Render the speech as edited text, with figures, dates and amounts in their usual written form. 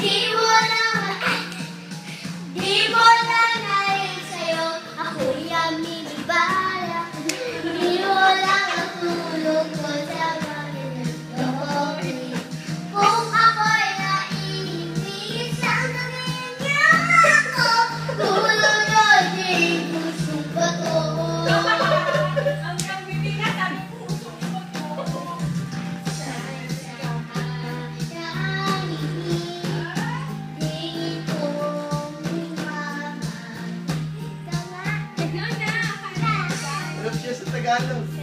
Di mo lang, di mo lang narin sa'yo, ako'y amibibala. Di mo lang ang tulog ko sa bakit nagdobi. Kung ako'y naiinigit sa tingin niya ako, tulog ko din pusong bato. Ang bibigat ang pusong bato. Alam siya sa Tagalog.